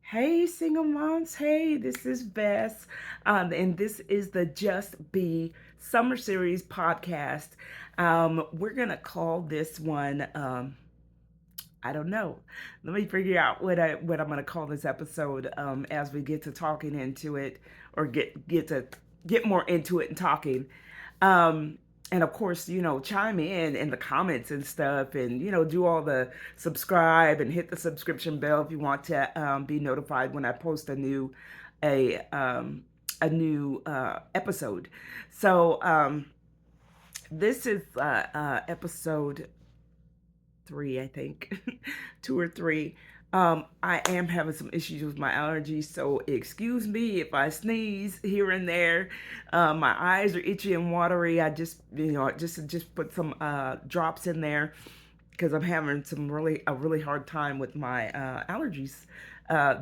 Hey, single moms. Hey, this is Bess. And this is the Just Be Summer Series podcast. We're going to call this one, I don't know. Let me figure out what I'm going to call this episode as we get to talking into it or get more into it and talking. Um, and of course, chime in the comments and stuff, and do all the subscribe and hit the subscription bell if you want to be notified when I post a new episode. So this is episode 3, I think, 2 or 3. I am having some issues with my allergies, so excuse me if I sneeze here and there. My eyes are itchy and watery. I just put some drops in there because I'm having a really hard time with my allergies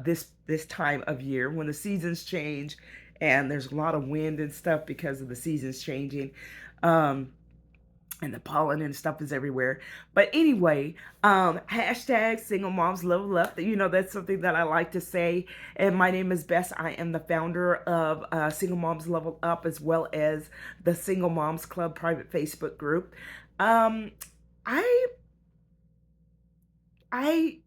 this time of year when the seasons change and there's a lot of wind and stuff because of the seasons changing. Um, and the pollen and stuff is everywhere. But anyway, hashtag single moms level up. That's something that I like to say. And my name is Bess. I am the founder of Single Moms Level Up, as well as the Single Moms Club private Facebook group. Um, I I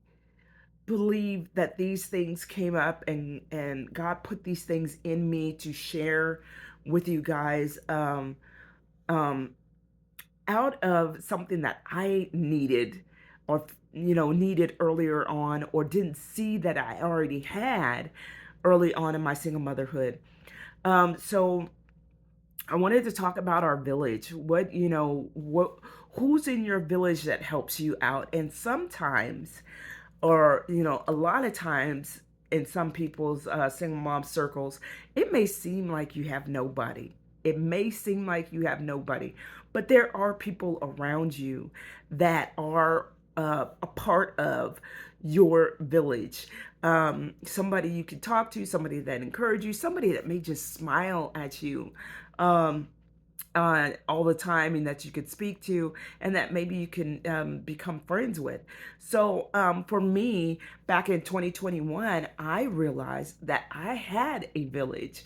believe that these things came up, and God put these things in me to share with you guys. Um, Out of something that I needed, or needed earlier on, or didn't see that I already had early on in my single motherhood. So I wanted to talk about our village. Who's in your village that helps you out? And sometimes, or a lot of times, in some people's single mom circles, it may seem like you have nobody. It may seem like you have nobody, but there are people around you that are a part of your village. Somebody you can talk to, somebody that encourages you, somebody that may just smile at you. Um, all the time, and that you could speak to, and that maybe you can become friends with. So for me, back in 2021, I realized that I had a village.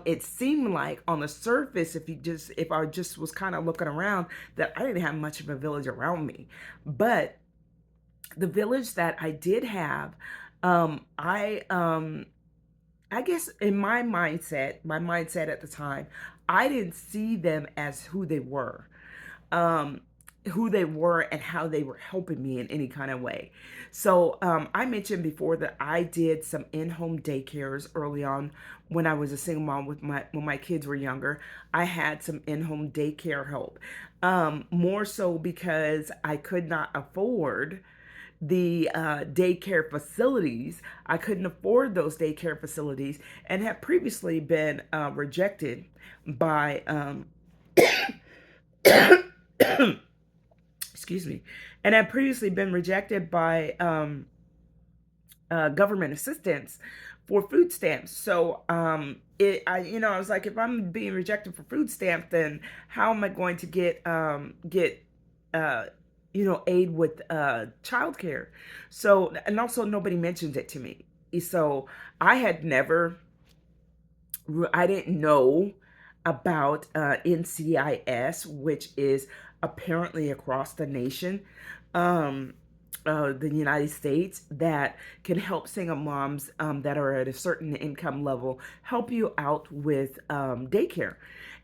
It seemed like on the surface, if I just was kind of looking around, that I didn't have much of a village around me. But the village that I did have, I guess in my mindset at the time, I didn't see them as um, who they were and how they were helping me in any kind of way. So I mentioned before that I did some in-home daycares early on when I was a single mom when my kids were younger. I had some in-home daycare help, more so because I could not afford the daycare facilities. I couldn't afford those daycare facilities and had previously been rejected by, excuse me, and had previously been rejected by government assistance for food stamps. So I was like, if I'm being rejected for food stamps, then how am I going to get uh, aid with childcare? So, and also nobody mentioned it to me. So I had never, I didn't know about NCIS, which is apparently across the nation, um, the United States, that can help single moms that are at a certain income level help you out with daycare.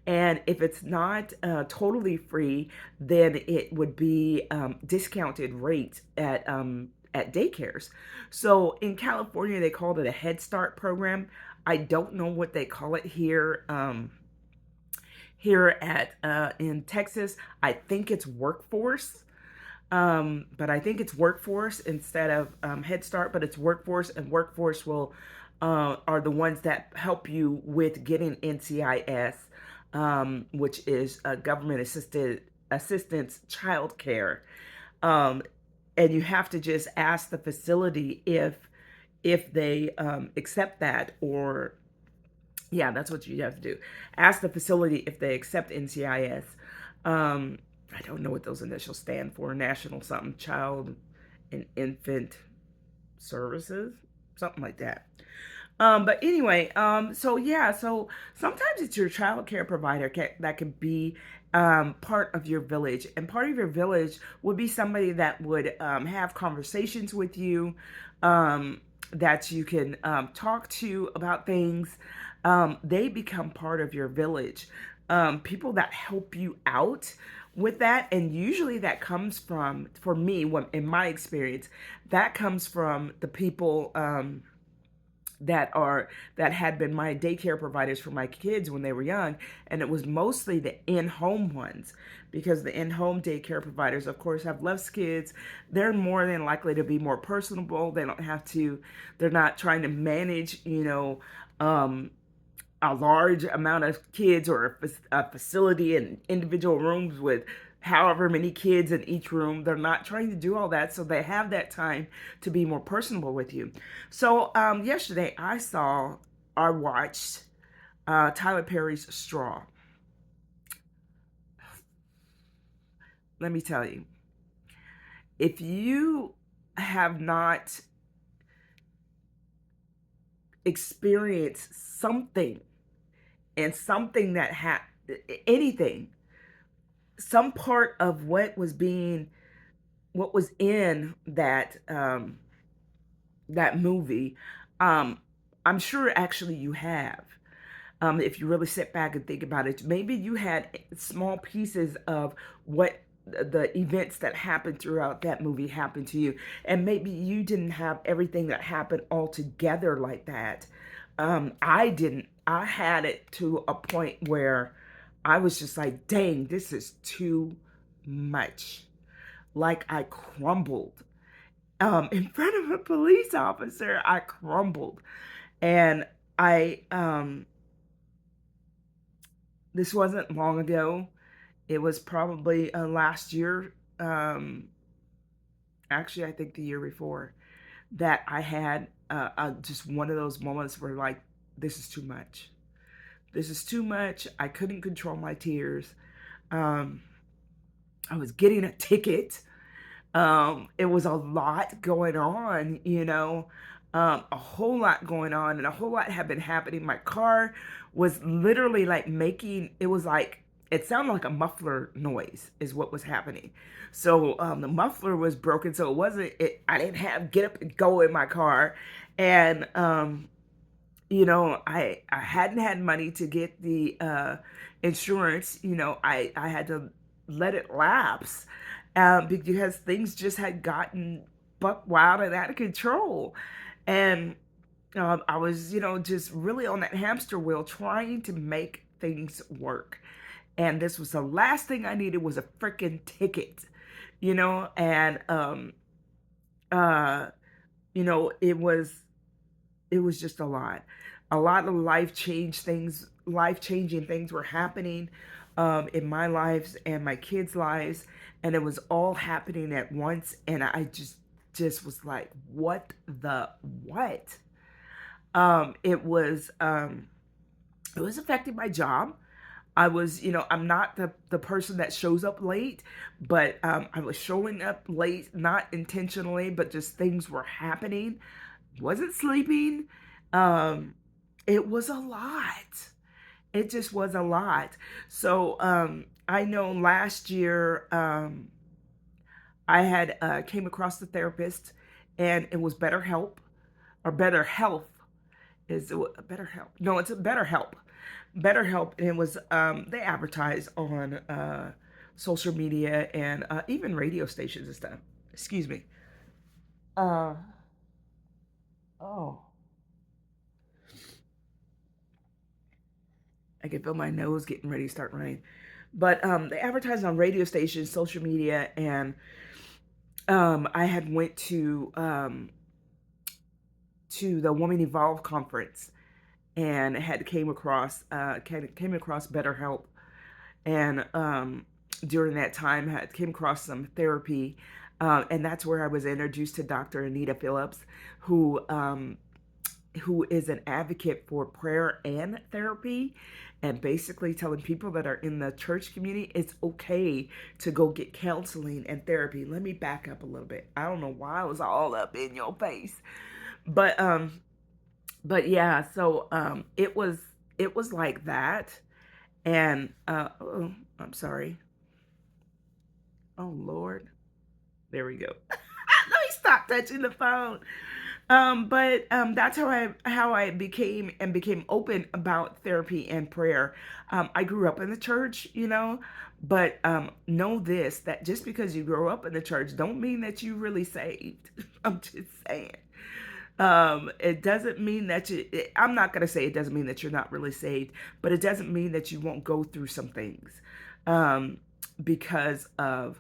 And if it's not totally free, then it would be discounted rates at daycares. So in California, they called it a Head Start program. I don't know what they call it here. Here at in Texas, I think it's workforce. But I think it's workforce instead of Head Start, but it's workforce, and workforce will are the ones that help you with getting NCIS, which is government assisted assistance child care. Um, and you have to just ask the facility if they accept that, or yeah, that's what you have to do. Ask the facility if they accept NCIS. Um, I don't know what those initials stand for. National something, Child and Infant Services. something like that. But anyway, so yeah, so sometimes it's your child care provider that can be part of your village, and part of your village would be somebody that would have conversations with you, um, that you can talk to about things. They become part of your village. People that help you out with that, and usually that comes from, for me, when in my experience, that comes from the people. That had been my daycare providers for my kids when they were young, and it was mostly the in-home ones, because the in-home daycare providers, of course, have less kids. They're more than likely to be more personable. They don't have to, they're not trying to manage, um, a large amount of kids, or a facility and individual rooms with however many kids in each room. They're not trying to do all that, so they have that time to be more personable with you. So yesterday I watched Tyler Perry's Straw. Let me tell you, if you have not experienced something, and something that anything, some part of what was in that movie, um, I'm sure actually you have. If you really sit back and think about it, maybe you had small pieces of what the events that happened throughout that movie happened to you, and maybe you didn't have everything that happened all together like that. I didn't. I had it to a point where I was just like, dang, this is too much. Like, I crumbled in front of a police officer. I crumbled. And I this wasn't long ago. It was probably last year, actually I think the year before, that I had just one of those moments where, like, this is too much. This is too much. I couldn't control my tears. um I was getting a ticket. It was a lot going on, a whole lot going on, and a whole lot had been happening. My car was literally like it was like, it sounded like a muffler noise, is what was happening. So the muffler was broken, so I didn't have get up and go in my car. And I hadn't had money to get the insurance. I had to let it lapse, because things just had gotten buck wild and out of control. And I was, just really on that hamster wheel trying to make things work. And this was the last thing I needed, was a freaking ticket, and uh, it was just a lot. A lot of life changing things were happening in my lives and my kids' lives, and it was all happening at once. And I just was like, what the what? It was affecting my job. I was, I'm not the person that shows up late, but I was showing up late, not intentionally, but just things were happening. Wasn't sleeping. Um, it was a lot. It just was a lot. So I know last year, I had came across the therapist, and it was BetterHelp, or Better Health. Is it Better Help? No, it's a BetterHelp. BetterHelp, and it was they advertise on social media, and even radio stations and stuff. Excuse me. Uh oh, I can feel my nose getting ready to start running. But they advertise on radio stations, social media, and I had went to the Woman Evolve conference, and had came across BetterHelp. And during that time, had came across some therapy, and that's where I was introduced to Dr. Anita Phillips, who is an advocate for prayer and therapy, and basically telling people that are in the church community it's okay to go get counseling and therapy. Let me back up a little bit. I don't know why I was all up in your face, but but yeah, so it was like that. And oh, I'm sorry. Oh Lord. There we go. Let me stop touching the phone. But that's how I became open about therapy and prayer. I grew up in the church, but know this, that just because you grow up in the church don't mean that you really saved. I'm just saying. It doesn't mean that I'm not going to say it doesn't mean that you're not really saved, but it doesn't mean that you won't go through some things um, because of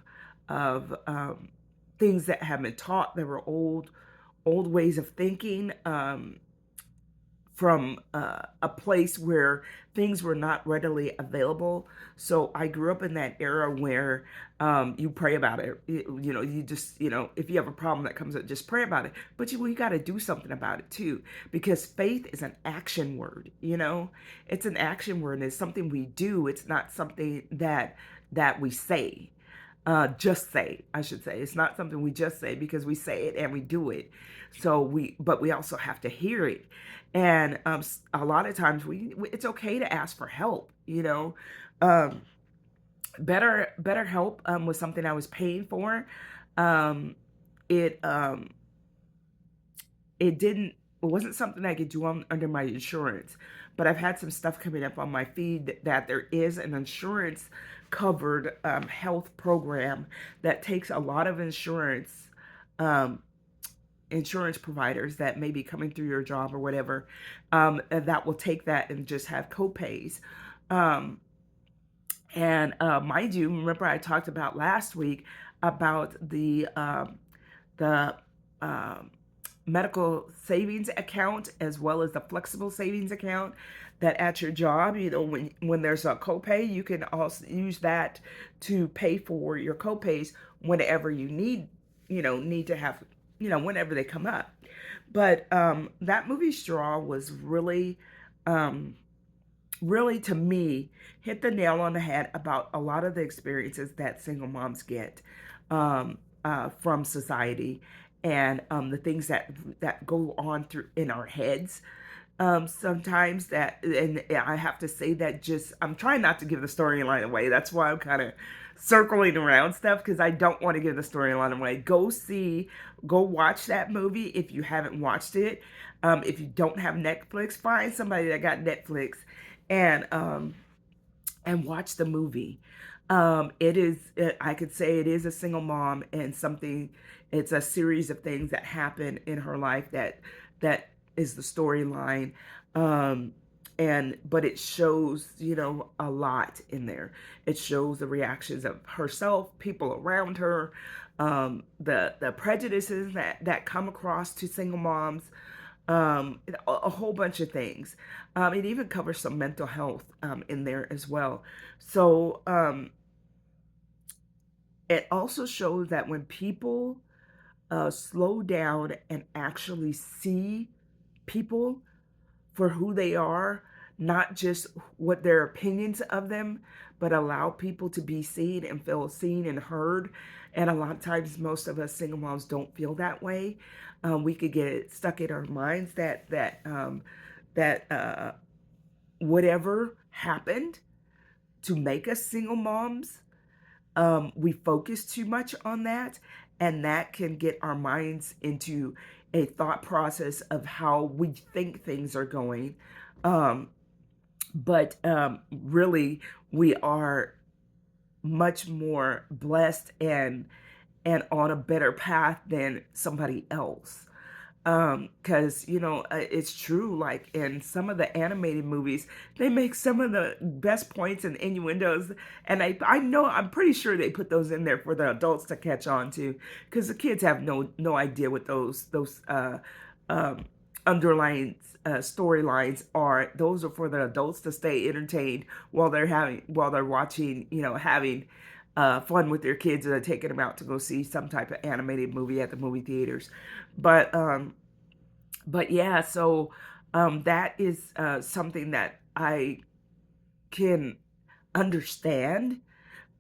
things that have been taught that were old ways of thinking, from a place where things were not readily available. So I grew up in that era where you pray about it. You just, if you have a problem that comes up, just pray about it. But we got to do something about it too, because faith is an action word. It's an action word, and it's something we do. It's not something that we say. Just say, I should say. It's not something we just say, because we say it and we do it. But we also have to hear it. And a lot of times it's okay to ask for help. Um, better help was something I was paying for. Um, it it didn't it wasn't something I could do under my insurance, but I've had some stuff coming up on my feed that there is an insurance covered health program that takes a lot of um, insurance providers that may be coming through your job or whatever, and that will take that and just have copays. Um, and mind you, remember I talked about last week about the um, medical savings account as well as the flexible savings account, that at your job, when there's a copay, you can also use that to pay for your copays whenever you need to have, whenever they come up. But that movie Straw was um, really, to me, hit the nail on the head about a lot of the experiences that single moms get from society, and the things that go on through in our heads sometimes. And I have to say that, just I'm trying not to give the storyline away. That's why I'm kind of circling around stuff, because I don't want to give the storyline away. Go watch that movie if you haven't watched it. If you don't have Netflix, find somebody that got Netflix, and watch the movie. I could say it is a single mom, and something. It's a series of things that happen in her life that is the storyline. Um, and but it shows, a lot in there. It shows the reactions of herself, people around her, the prejudices that come across to single moms, a whole bunch of things. It even covers some mental health in there as well. So it also shows that when people slow down and actually see people for who they are, not just what their opinions of them, but allow people to be seen and feel seen and heard. And a lot of times, most of us single moms don't feel that way. We could get it stuck in our minds that whatever happened to make us single moms, we focus too much on that, and that can get our minds into a thought process of how we think things are going. Um, but really, we are much more blessed and on a better path than somebody else. Because it's true, like in some of the animated movies, they make some of the best points and innuendos, and I know, I'm pretty sure they put those in there for the adults to catch on to, because the kids have no idea what those um, underlying storylines are. Those are for the adults to stay entertained while they're watching, having fun with their kids, or taking them out to go see some type of animated movie at the movie theaters. But yeah, so that is something that I can understand,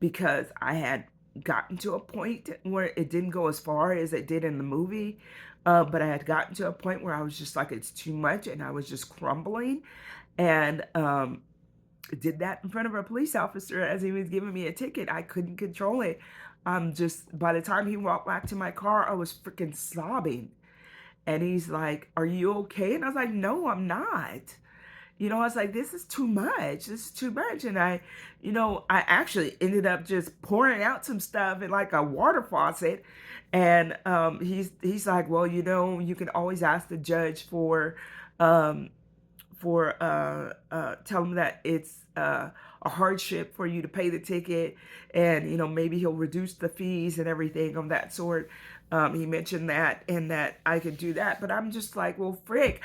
because I had gotten to a point where it didn't go as far as it did in the movie. But I had gotten to a point where I was just like, it's too much, and I was just crumbling. And did that in front of a police officer as he was giving me a ticket. I couldn't control it. Just by the time he walked back to my car, I was freaking sobbing. And he's like, "Are you okay?" And I was like, "No, I'm not." I was like, "This is too much. This is too much." And I actually ended up just pouring out some stuff in like a water faucet. And he's like, "Well, you can always ask the judge um, for tell him that it's a hardship for you to pay the ticket, and maybe he'll reduce the fees and everything of that sort." He mentioned that, and that I could do that, but I'm just like, well, frick,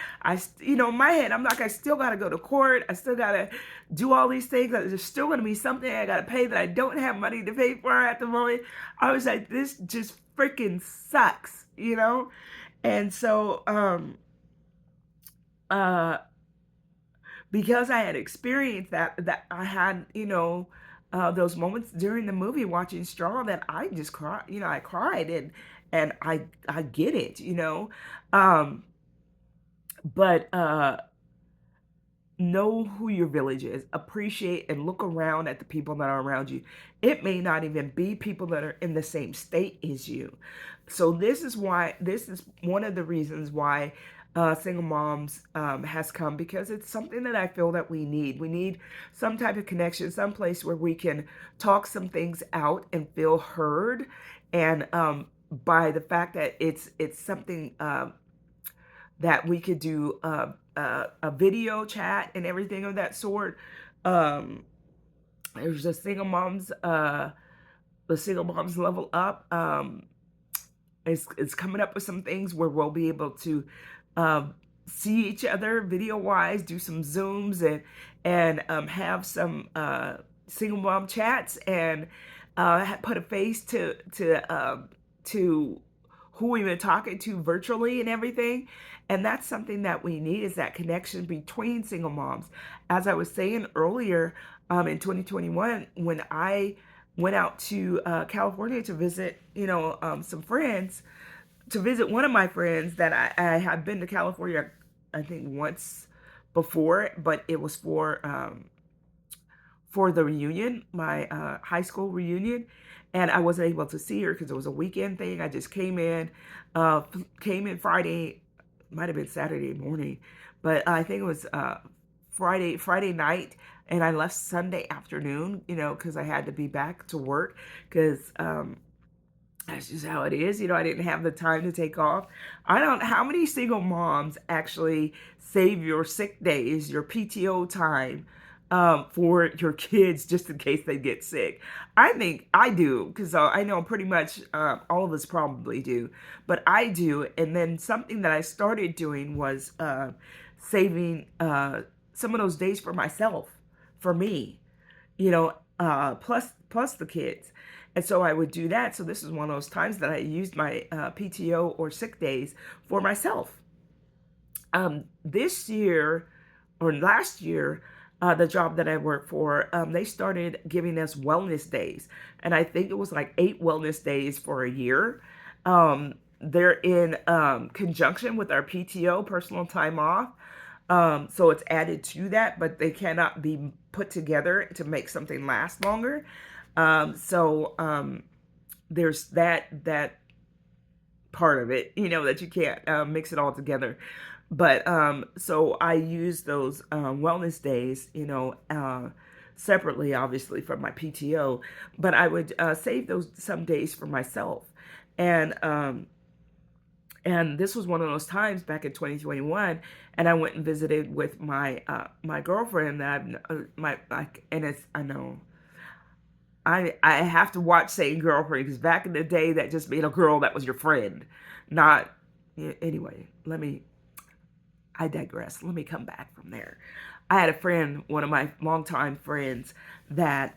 in my head, I'm like, I still got to go to court. I still got to do all these things. There's still going to be something I got to pay that I don't have money to pay for at the moment. I was like, this just freaking sucks. And so, uh, because I had experienced that I had, those moments during the movie watching Straw that I just cried, I cried, and I get it. Um, but know who your village is, appreciate and look around at the people that are around you. It may not even be people that are in the same state as you. So this is one of the reasons why single moms has come, because it's something that I feel that we need some type of connection, some place where we can talk some things out and feel heard. And by the fact that it's something that we could do a video chat and everything of that sort. Um, there's the single moms level up. It's coming up with some things where we'll be able to see each other video wise, do some zooms, and have some single mom chats, and put a face to who we've been talking to virtually and everything. And that's something that we need, is that connection between single moms. As I was saying earlier, in 2021, when I went out to California to visit, some friends, to visit one of my friends that I had been to California, I think once before, but it was for the reunion, my high school reunion, and I wasn't able to see her because it was a weekend thing. I just came in Friday, might have been Saturday morning, but I think it was Friday night, and I left Sunday afternoon, because I had to be back to work, because that's just how it is. I didn't have the time to take off. I don't, how many single moms actually save your sick days, your PTO time, for your kids just in case they get sick? I think I do, because I know pretty much all of us probably do, but I do. And then something that I started doing was saving some of those days for myself, for me, plus the kids. And so I would do that. So this is one of those times that I used my PTO or sick days for myself. This year or last year, the job that I work for, they started giving us wellness days. And I think it was like 8 wellness days for a year. They're in conjunction with our PTO, personal time off. So it's added to that, but they cannot be put together to make something last longer. So there's that part of it, that you can't mix it all together. But so I use those wellness days, separately, obviously, from my PTO. But I would save those some days for myself, and this was one of those times back in 2021, and I went and visited with my girlfriend that and it's, I know. I have to watch saying girlfriend, because back in the day that just made a girl that was your friend, not, anyway. I digress. Let me come back from there. I had a friend, one of my longtime friends, that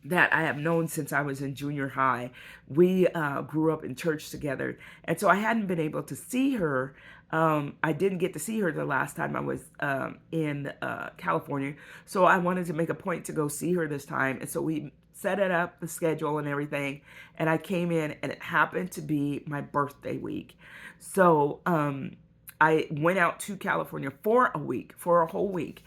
that I have known since I was in junior high. We grew up in church together, and so I hadn't been able to see her. I didn't get to see her the last time I was in California, so I wanted to make a point to go see her this time. And so we set it up, the schedule and everything. And I came in and it happened to be my birthday week. So I went out to California for a week, for a whole week.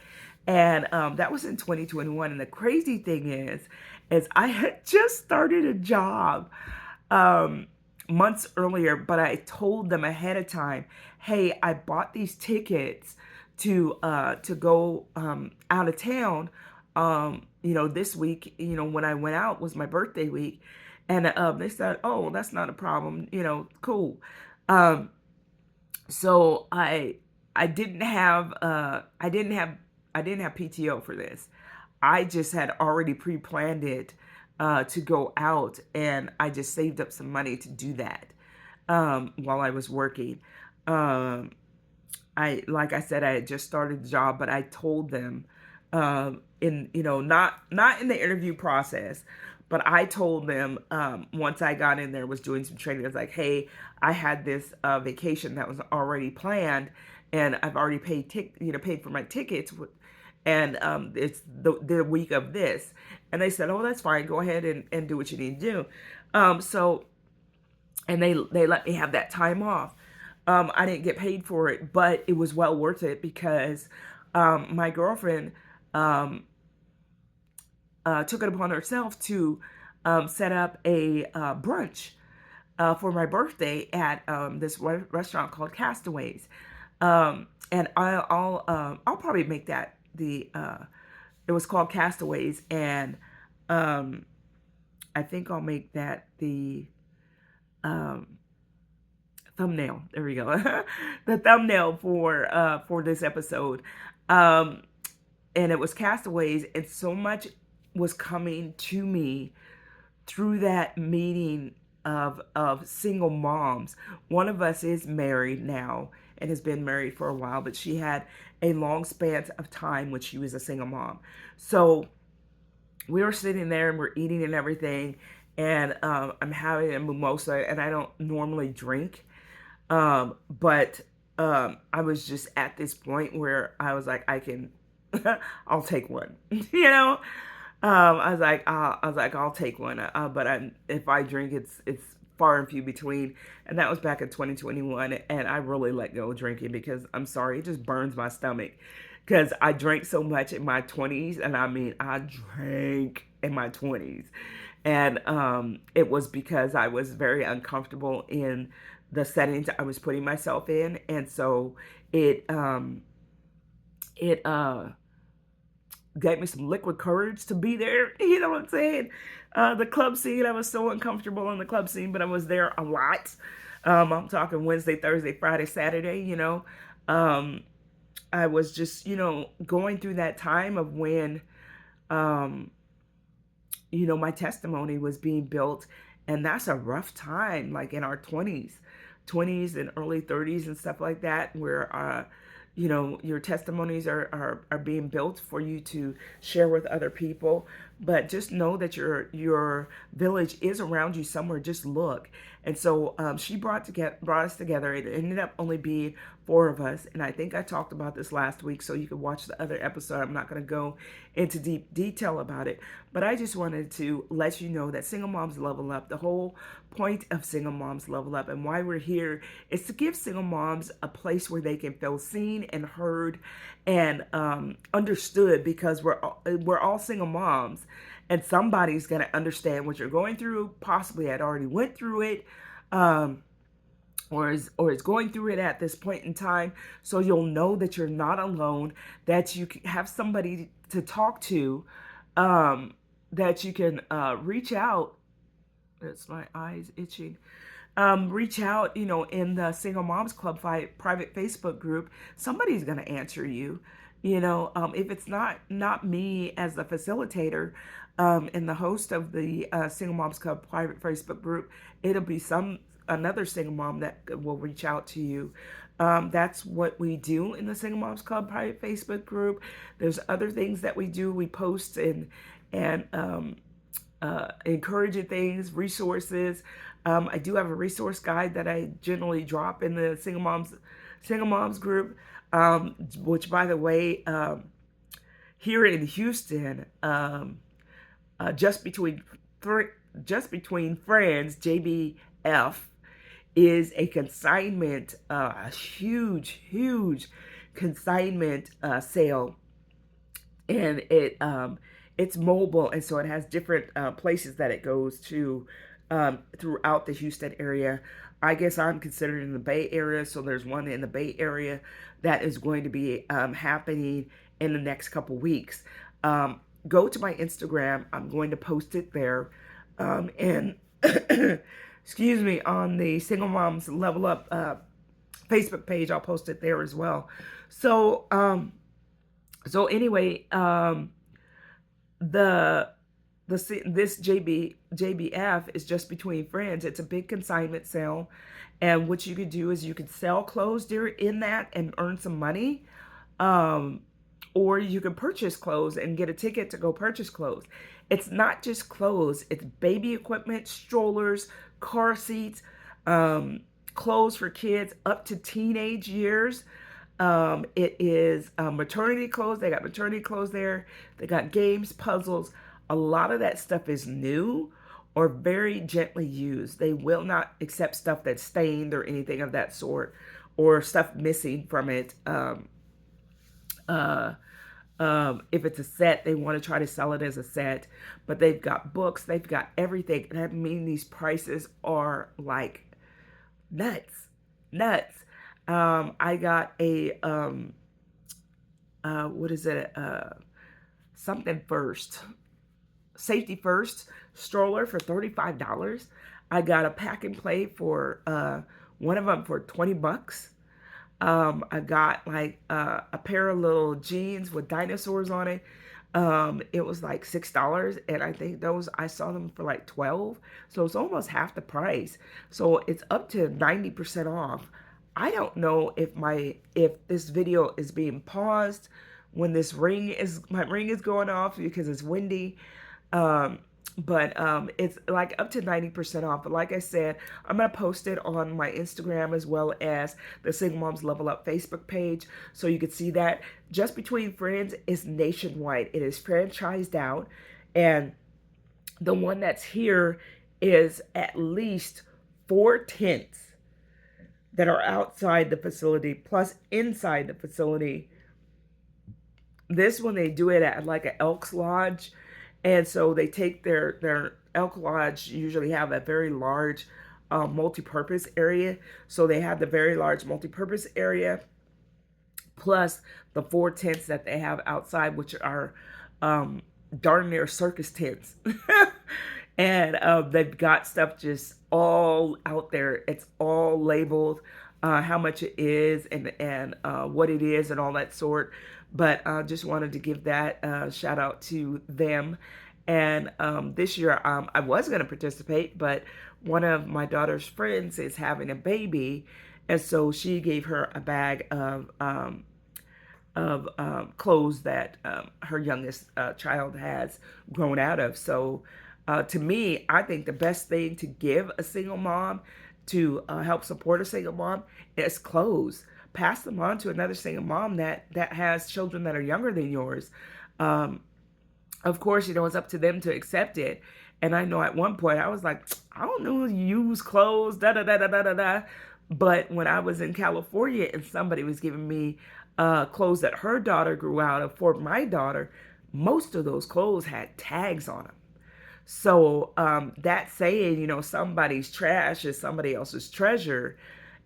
And that was in 2021. And the crazy thing is I had just started a job um, months earlier, but I told them ahead of time, hey, I bought these tickets to go out of town. This week, when I went out was my birthday week, and they said, oh, that's not a problem. Cool. Um, so I didn't have I didn't have PTO for this. I just had already pre-planned it to go out, and I just saved up some money to do that while I was working. Um, like I said, I had just started the job, but I told them in not in the interview process, but I told them once I got in there, was doing some training. I was like, hey, I had this vacation that was already planned, and I've already paid for my tickets, and it's the week of this. And they said, oh, that's fine, go ahead and do what you need to do. So and they let me have that time off. I didn't get paid for it, but it was well worth it because my girlfriend um, took it upon herself to set up a brunch for my birthday at this restaurant called Castaways. And I'll probably make that the it was called Castaways, and I think I'll make that the um, thumbnail. There we go. The thumbnail for this episode. Um, and it was Castaways, and so much was coming to me through that meeting of single moms. One of us is married now and has been married for a while, but she had a long span of time when she was a single mom. So we were sitting there and we're eating and everything, and I'm having a mimosa, and I don't normally drink, but I was just at this point where I was like, I can, I'll take one, I'll take one, but if I drink, it's far and few between, and that was back in 2021, and I really let go of drinking because I'm sorry, it just burns my stomach, because I drank so much in my 20s, and I mean, I drank in my 20s, and it was because I was very uncomfortable in the settings I was putting myself in, and so it gave me some liquid courage to be there. You know what I'm saying? The club scene, I was so uncomfortable in the club scene, but I was there a lot. I'm talking Wednesday, Thursday, Friday, Saturday, Um, I was just, going through that time of when, um, my testimony was being built. And that's a rough time, like in our 20s and early 30s and stuff like that, where, your testimonies are being built for you to share with other people. But just know that your village is around you somewhere. Just look. And so she brought us together. It ended up only being four of us, and I think I talked about this last week, so you can watch the other episode. I'm not going to go into deep detail about it, but I just wanted to let you know that Single Moms Level Up, the whole point of Single Moms Level Up and why we're here, is to give single moms a place where they can feel seen and heard and understood, because we're all single moms, and somebody's going to understand what you're going through. Possibly had already went through it, or is going through it at this point in time, so you'll know that you're not alone, that you have somebody to talk to, that you can reach out. That's my eyes itching. Reach out, in the Single Moms Club private Facebook group. Somebody's going to answer you. If it's not me as the facilitator and the host of the Single Moms Club private Facebook group, it'll be another single mom that will reach out to you. That's what we do in the Single Moms Club private Facebook group. There's other things that we do. We post and encouraging things, resources. I do have a resource guide that I generally drop in the Single Moms group, which, by the way, here in Houston, just between fr- just between friends, JBF is a consignment, a huge consignment sale, and it's mobile, and so it has different places that it goes to throughout the Houston area. I guess I'm considered in the Bay Area, so there's one in the Bay Area that is going to be happening in the next couple weeks. Go to my Instagram. I'm going to post it there, and excuse me, on the Single Moms Level Up Facebook page. I'll post it there as well. So anyway, the this JBF is just between friends. It's a big consignment sale, and what you could do is you could sell clothes in that and earn some money, um, or you can purchase clothes and get a ticket to go purchase clothes. It's not just clothes; it's baby equipment, strollers, car seats, um, clothes for kids up to teenage years. It is maternity clothes. They got maternity clothes there. They got games, puzzles. A lot of that stuff is new or very gently used. They will not accept stuff that's stained or anything of that sort, or stuff missing from it. Uh, if it's a set, they want to try to sell it as a set, but they've got books, they've got everything. And I mean, these prices are like nuts, nuts. I got a what is it? Something first, safety first stroller for $35. I got a pack and play for one of them for $20. I got like a pair of little jeans with dinosaurs on it. It was like $6, and I think those I saw them for like 12. So it's almost half the price. So it's up to 90% off. I don't know if this video is being paused when my ring is going off because it's windy. Um, but it's like up to 90% off. But like I said, I'm going to post it on my Instagram as well as the Single Moms Level Up Facebook page, so you can see that. Just Between Friends is nationwide. It is franchised out, and the one that's here is at least 4 tents that are outside the facility plus inside the facility. This one, they do it at like an Elks Lodge, and so they take their Elk Lodge usually have a very large multi-purpose area. So they have the very large multi-purpose area plus the 4 tents that they have outside, which are um, darn near circus tents. And they've got stuff just all out there. It's all labeled, how much it is, and what it is and all that sort. But just wanted to give that shout out to them. And this year I was going to participate, but one of my daughter's friends is having a baby, and so she gave her a bag of clothes that her youngest child has grown out of. So to me, I think the best thing to give a single mom to help support a single mom is clothes. Pass them on to another single mom that has children that are younger than yours. Um, of course, it's up to them to accept it. And I know at one point I was like, I don't know, use clothes, da da da da da da da. But when I was in California and somebody was giving me clothes that her daughter grew out of for my daughter, most of those clothes had tags on them. So that saying, somebody's trash is somebody else's treasure,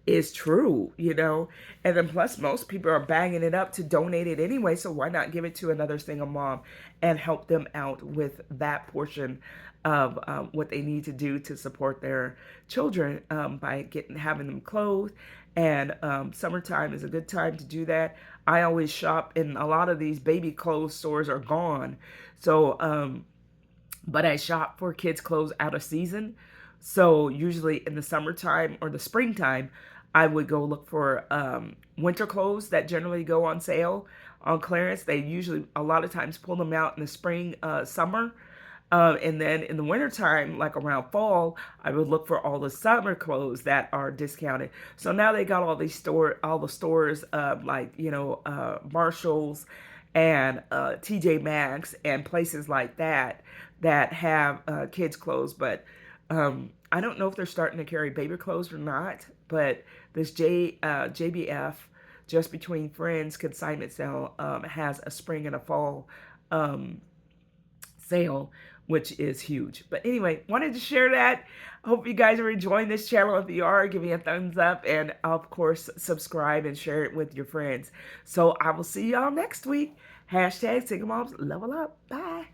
is true. And then plus most people are bagging it up to donate it anyway, so why not give it to another single mom and help them out with that portion of what they need to do to support their children by having them clothed. And summertime is a good time to do that. I always shop, and a lot of these baby clothes stores are gone. So but I shop for kids' clothes out of season. So usually in the summertime or the springtime, I would go look for winter clothes that generally go on sale on clearance. They usually a lot of times pull them out in the spring, summer. And then in the wintertime, like around fall, I would look for all the summer clothes that are discounted. So now they got all the stores, like, Marshalls and TJ Maxx and places like that that have kids clothes. But I don't know if they're starting to carry baby clothes or not. But this JBF, Just Between Friends consignment sale, has a spring and a fall um, sale, which is huge. But anyway, wanted to share that. Hope you guys are enjoying this channel. If you are, give me a thumbs up and of course subscribe and share it with your friends. So I will see y'all next week. Hashtag Single Moms Level Up. Bye.